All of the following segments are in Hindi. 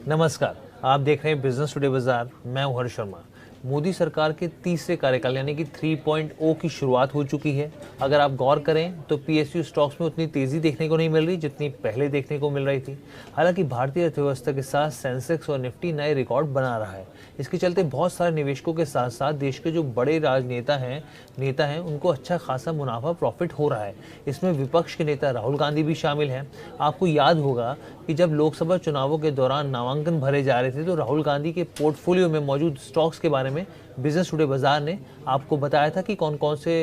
नमस्कार, आप देख रहे हैं बिजनेस टुडे बाजार। मैं हूं हर्ष शर्मा। मोदी सरकार के तीसरे कार्यकाल यानी कि 3.0 की शुरुआत हो चुकी है। अगर आप गौर करें तो पीएसयू स्टॉक्स में उतनी तेजी देखने को नहीं मिल रही जितनी पहले देखने को मिल रही थी। हालांकि भारतीय अर्थव्यवस्था के साथ सेंसेक्स और निफ्टी नए रिकॉर्ड बना रहा है। इसके चलते बहुत सारे निवेशकों के साथ साथ देश के जो बड़े राजनेता हैं उनको अच्छा खासा मुनाफा प्रॉफिट हो रहा है। इसमें विपक्ष के नेता राहुल गांधी भी शामिल हैं। आपको याद होगा कि जब लोकसभा चुनावों के दौरान नामांकन भरे जा रहे थे तो राहुल गांधी के पोर्टफोलियो में मौजूद स्टॉक्स के बारे में बिजनेस टुडे बाजार ने आपको बताया था कि कौन कौन से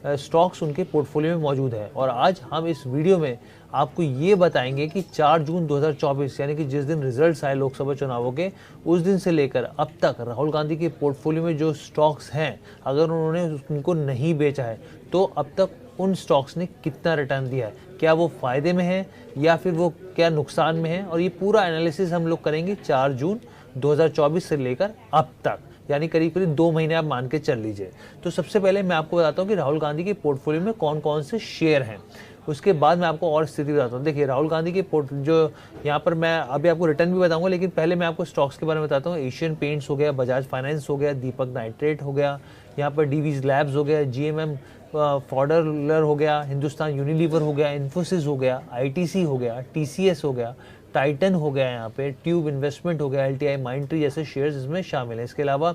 स्टॉक्स उनके पोर्टफोलियो में मौजूद है। और आज हम इस वीडियो में आपको ये बताएंगे कि 4 जून 2024 यानी कि जिस दिन रिजल्ट्स आए लोकसभा चुनावों के, उस दिन से लेकर अब तक राहुल गांधी के पोर्टफोलियो में जो स्टॉक्स हैं, अगर उन्होंने उनको नहीं बेचा है तो अब तक उन स्टॉक्स ने कितना रिटर्न दिया है, क्या वो फायदे में है या फिर वो क्या नुकसान में है। और ये पूरा एनालिसिस हम लोग करेंगे 4 जून 2024 से लेकर अब तक, यानी करीब करीब 2 महीने आप मान के चल लीजिए। तो सबसे पहले मैं आपको बताता हूँ कि राहुल गांधी के पोर्टफोलियो में कौन कौन से शेयर हैं। उसके बाद मैं आपको और स्थिति बताता हूँ। देखिए, राहुल गांधी के जो यहाँ पर मैं अभी आपको रिटर्न भी बताऊंगा, लेकिन पहले मैं आपको स्टॉक्स के बारे में बताता हूँ। एशियन पेंट्स हो गया, बजाज फाइनेंस हो गया, दीपक नाइट्रेट हो गया, यहाँ पर डीवीज लैब्स हो गया, जीएमएम फॉडलर हो गया, हिंदुस्तान यूनिलीवर हो गया, इन्फोसिस हो गया, आईटीसी हो गया, टीसीएस हो गया, टाइटन हो गया, यहाँ पे ट्यूब इन्वेस्टमेंट हो गया, एलटीआई माइंडट्री जैसे शेयर्स इसमें शामिल हैं। इसके अलावा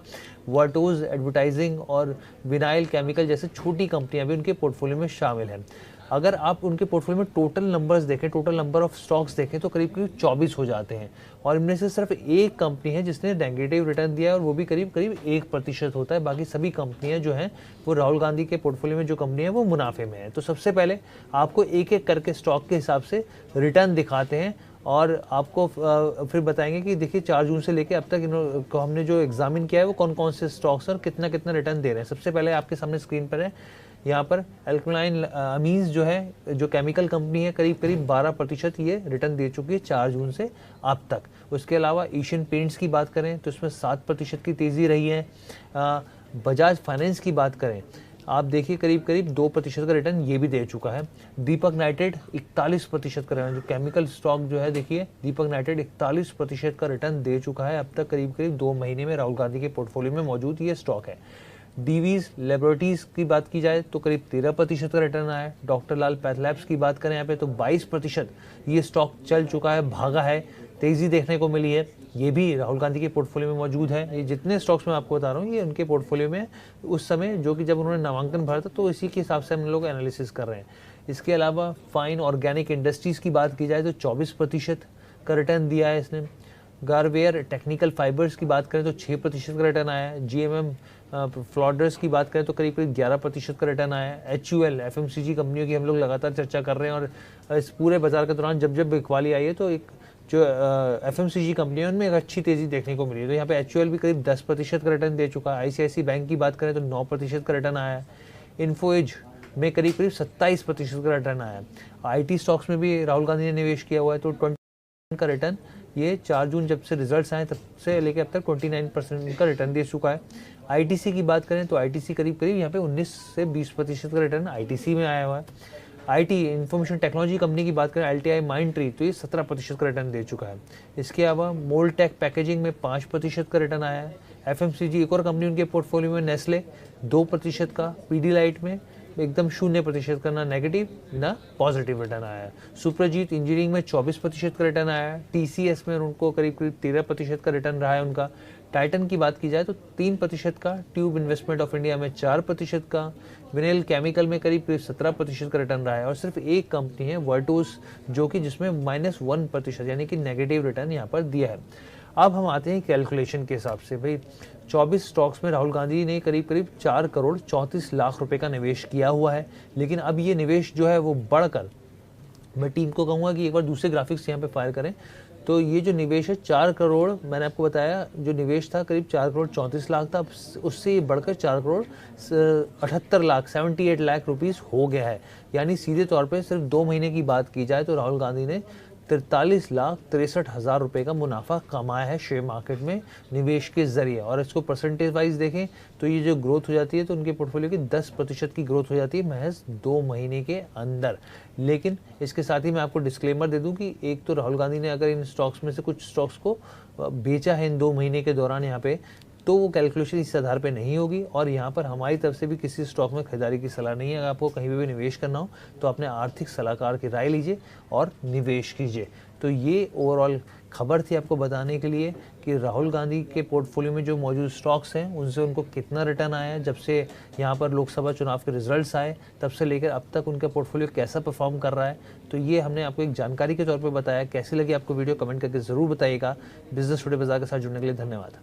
वर्टोज एडवर्टाइजिंग और विनाइल केमिकल जैसे छोटी कंपनियां भी उनके पोर्टफोलियो में शामिल हैं। अगर आप उनके पोर्टफोलियो में टोटल नंबर्स देखें, टोटल नंबर ऑफ स्टॉक्स देखें तो करीब करीब 24 हो जाते हैं। और इनमें से सिर्फ एक कंपनी है जिसने नेगेटिव रिटर्न दिया है और वो भी करीब करीब 1% होता है। बाकी सभी कंपनियां जो हैं वो राहुल गांधी के पोर्टफोलियो में जो कंपनी है वो मुनाफे में है। तो सबसे पहले आपको एक एक करके स्टॉक के हिसाब से रिटर्न दिखाते हैं और आपको फिर बताएंगे कि देखिए 4 जून से लेके अब तक हमने जो एग्जामिन किया है वो कौन कौन से स्टॉक्स और कितना कितना रिटर्न दे रहे हैं। सबसे पहले आपके सामने स्क्रीन पर है, यहाँ पर अल्कलाइन अमीन्स जो है, जो केमिकल कंपनी है, करीब करीब 12% ये रिटर्न दे चुकी है 4 जून से अब तक। उसके अलावा एशियन पेंट्स की बात करें तो इसमें 7% की तेज़ी रही है। बजाज फाइनेंस की बात करें, आप देखिए करीब करीब 2% का रिटर्न ये भी दे चुका है। दीपक नाइट्रेट 41% का रिटर्न, जो केमिकल स्टॉक जो है, देखिए दीपक नाइट्रेट 41% का रिटर्न दे चुका है अब तक। करीब करीब 2 महीने में राहुल गांधी के पोर्टफोलियो में मौजूद ये स्टॉक है। डीवीज लेबोरेटरीज की बात की जाए तो करीब 13% का रिटर्न आया है। डॉक्टर लाल पैथलैब्स की बात करें यहाँ पे तो 22% ये स्टॉक चल चुका है, भागा है, तेजी देखने को मिली है। ये भी राहुल गांधी के पोर्टफोलियो में मौजूद है। ये जितने स्टॉक्स मैं आपको बता रहा हूँ ये उनके पोर्टफोलियो में उस समय, जो कि जब उन्होंने नामांकन भरा था, तो इसी के हिसाब से हम लोग एनालिसिस कर रहे हैं। इसके अलावा फाइन ऑर्गेनिक इंडस्ट्रीज की बात की जाए तो 24% का रिटर्न दिया है इसने। गारवेयर टेक्निकल फाइबर्स की बात करें तो 6% का रिटर्न आया है। जीएमएम फ्लॉडर्स की बात करें तो करीब करीब 11% का रिटर्न आया है। एचयूएल एफएमसीजी कंपनियों की हम लोग लगातार चर्चा कर रहे हैं और इस पूरे बाजार के दौरान जब जब बिकवाली आई है तो एक जो एफएमसीजी कंपनी है उनमें एक अच्छी तेजी देखने को मिली है। तो यहाँ पे एचयूएल भी करीब 10% का रिटर्न दे चुका है। आईसीआईसी बैंक की बात करें तो 9% का रिटर्न आया है। इन्फोएज में करीब करीब 27% का रिटर्न आया है। आईटी स्टॉक्स में भी राहुल गांधी ने निवेश किया हुआ है, तो 20% का रिटर्न ये 4 जून जब से रिजल्ट्स आए तब से लेकर अब तक 29% का रिटर्न दे चुका है। आईटीसी की बात करें तो आईटीसी करीब करीब यहाँ पे 19 से 20% का रिटर्न आईटीसी में आया हुआ है। आईटी इंफॉर्मेशन टेक्नोलॉजी कंपनी की बात करें एलटीआई माइंडट्री तो ये 17% का रिटर्न दे चुका है। इसके अलावा मोल्टेक पैकेजिंग में 5% का रिटर्न आया है। एफएमसीजी एक और कंपनी उनके पोर्टफोलियो में नेस्ले 2% का। पीडीलाइट में एकदम 0% का, ना नेगेटिव ना पॉजिटिव रिटर्न आया है। सुप्रजीत इंजीनियरिंग में 24% का रिटर्न आया है। टीसीएस में उनको करीब करीब 13% का रिटर्न रहा है उनका। टाइटन की बात की जाए तो 3% का। ट्यूब इन्वेस्टमेंट ऑफ इंडिया में 4% का। विनेल केमिकल में करीब करीब 17% का रिटर्न रहा है। और सिर्फ एक कंपनी है वर्टोस जो कि जिसमें -1% यानी कि नेगेटिव रिटर्न यहाँ पर दिया है। अब हम आते हैं कैलकुलेशन के हिसाब से। भाई 24 स्टॉक्स में राहुल गांधी ने करीब करीब 4 करोड़ 34 लाख रुपए का निवेश किया हुआ है। लेकिन अब ये निवेश जो है वो बढ़कर, मैं टीम को कहूँगा कि एक बार दूसरे ग्राफिक्स यहाँ पे फायर करें, तो ये जो निवेश है 4 करोड़, मैंने आपको बताया जो निवेश था करीब 4 करोड़ 34 लाख था, उससे ये बढ़कर 4 करोड़ 78 लाख 78 लाख रुपीस हो गया है। यानी सीधे तौर पे सिर्फ 2 महीने की बात की जाए तो राहुल गांधी ने 43,63,हजार रुपए का मुनाफा कमाया है शेयर मार्केट में निवेश के जरिए। और इसको परसेंटेज वाइज देखें तो ये जो ग्रोथ हो जाती है तो उनके पोर्टफोलियो की 10% की ग्रोथ हो जाती है महज 2 महीने के अंदर। लेकिन इसके साथ ही मैं आपको डिस्क्लेमर दे दूं कि एक तो राहुल गांधी ने अगर इन स्टॉक्स में से कुछ स्टॉक्स को बेचा है इन 2 महीने के दौरान यहाँ पे, तो वो कैलकुलेशन इस आधार पे नहीं होगी। और यहाँ पर हमारी तरफ से भी किसी स्टॉक में खरीदारी की सलाह नहीं है। अगर आपको कहीं भी निवेश करना हो तो अपने आर्थिक सलाहकार की राय लीजिए और निवेश कीजिए। तो ये ओवरऑल खबर थी आपको बताने के लिए कि राहुल गांधी के पोर्टफोलियो में जो मौजूद स्टॉक्स हैं उनसे उनको कितना रिटर्न आया है। जब से यहाँ पर लोकसभा चुनाव के रिजल्ट्स आए तब से लेकर अब तक उनका पोर्टफोलियो कैसा परफॉर्म कर रहा है, तो ये हमने आपको एक जानकारी के तौर पर बताया। कैसी लगी आपको वीडियो कमेंट करके ज़रूर बताइएगा। बिजनेस टुडे बाजार के साथ जुड़ने के लिए धन्यवाद।